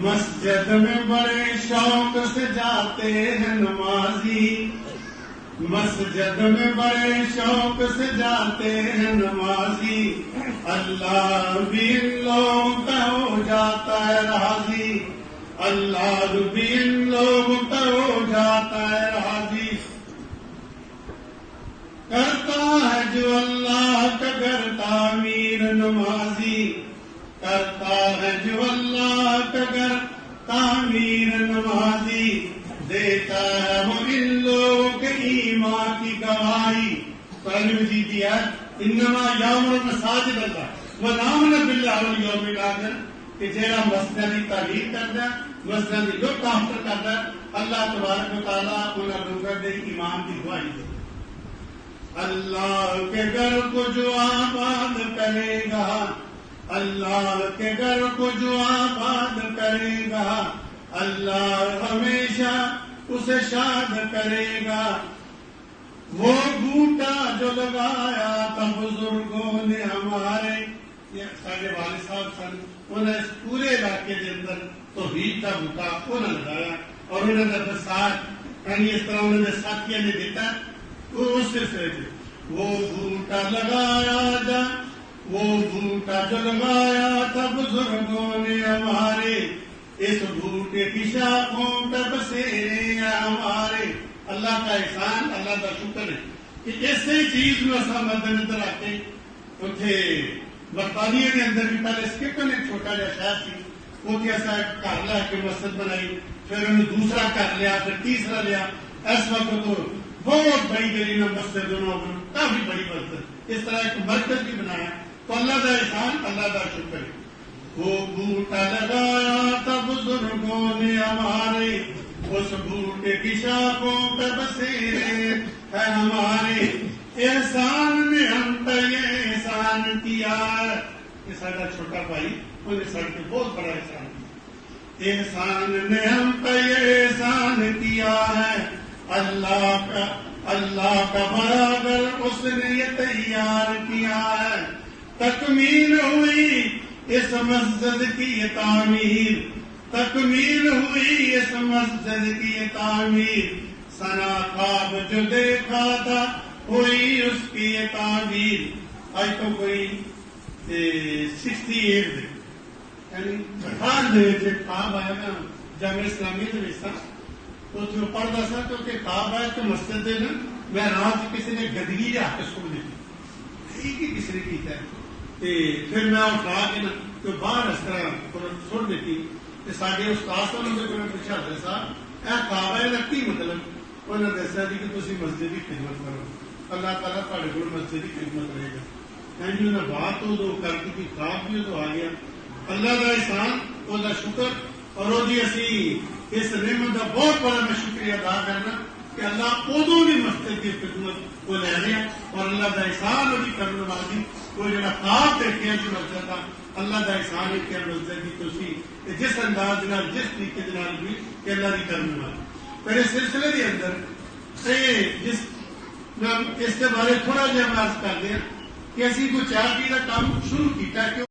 مسجد میں بڑے شوق سے جاتے ہیں نمازی، مسجد میں بڑے شوق سے جاتے ہیں نمازی، اللہ بھی ان لوگوں کا ہو جاتا ہے راضی، اللہ بھی ان لوگوں کا ہو جاتا ہے راضی۔ کرتا ہے جو اللہ کا گھر تعمیر نمازی، کرتا ہے جو اللہ کا گھر تعمیر نمازی، دیتا ہے وہ ان لوگوں کے ایمان کی گواہی۔ قرآن مجید کی آیت انما یامر المساجد اللہ وآمن باللہ والیوم الآخر کہ جیڑا مسجد کی تعمیر کرتا ہے، مسجد کی جو کام کرتا ہے، اللہ تبارک و تعالیٰ انہاں لوگوں دے ایمان کی گواہی دے۔ اللہ کے گھر کو جو آباد کرے گا، اللہ کے گھر کو جو آباد کرے گا، اللہ ہمیشہ اسے شاد کرے گا۔ وہ بوٹا جو لگایا تھا بزرگوں نے ہمارے، یہ سارے والد صاحب سن، انہیں اس پورے علاقے کے اندر توحید کا بوٹا انہیں لگایا اور انہوں نے بسات، یعنی اس طرح انہوں نے ساتھیاں نے دیتا تو اس سے وہ بوٹا لگایا جا، وہ بوٹا جو لگایا تھا بزرگوں نے ہمارے، اس بوٹے کی شاخوں پہ بسیرے ہیں ہمارے۔ اللہ کا احسان، اللہ کا شکر ہے کہ ایسے چیز میں ایسا مد نظر آتے اتنے برطانیہ کے اندر بھی پہلے اسکپن ایک چھوٹا جا شہر سی، وہ ایسا گھر لے کے مسجد بنائی، پھر انہوں نے دوسرا گھر لیا، پھر تیسرا لیا، اس وقت تو بہت بڑی گرینہ مسجد، کافی بڑی مسجد، اس طرح ایک مرکز بھی بنایا۔ تو اللہ کا احسان، اللہ کا شکر ہے۔ وہ بوٹا لگایا تھا بزرگوں نے ہمارے، اس بوٹے کی شاخوں پہ بسیرے ہے ہمارے، احسان نے ہم پہ یہ احسان کیا ہے۔ یہ سارا چھوٹا بھائی انہیں سڑ کے بہت بڑا احسان کیا، احسان نے ہم پہ یہ احسان کیا ہے، اللہ کا برابر اس نے یہ تیار کیا ہے۔ تکمیل ہوئی اس مسجد کی یہ تعمیر، تکمیل ہوئی اس مسجد کی یہ تعمیر، ثنا خواب جو دیکھا تھا ہوئی اس کی یہ تعمیر۔ آج تو کوئی 68 دے یعنی 98 سے خواب آیا نا جامعہ اسلامیہ سے رشتہ تو جو پڑھتا سا تو کہ خواب آیا تو مسجد دے نا میں رات کسی نے گدگی جا کے سو دیتی ایک ہی کسی نے کیتا ہے، پھر میں اٹھا کے نا تو باہر اس طرح سن دیتی کہ سارے استاد نے پوچھا حضرت صاحب اے خواب ہے نا کی مطلب؟ انہوں نے دسیا کہ تسی مسجد کی خدمت کرو، اللہ تعالیٰ تھوڑے کو مسجد کی خدمت رہے گا۔ جی انہیں بات ادو کر دی کہ خواب بھی ادو آ گیا۔ اللہ کا احسان، وہ شکر، اور وہ جی اسی اس نعمت کا بہت بڑا میں شکریہ ادا کرنا کہ اللہ ادو بھی مسجد کی خدمت وہ لے رہے ہیں، اور اللہ کا احسان وہ بھی کرنے والی وہ جڑا خواب دیکھے جی مسجد کا، اللہ کا احسان ہے کہ مسجد کی تسی جس انداز نال جس طریقے نال بھی کہ اللہ کی کرنے والی۔ پھر اس سلسلے کے اندر جس اس کے بارے تھوڑا جہا عرض کر دیا کہ اسی کو چار کا کام شروع کیا کہ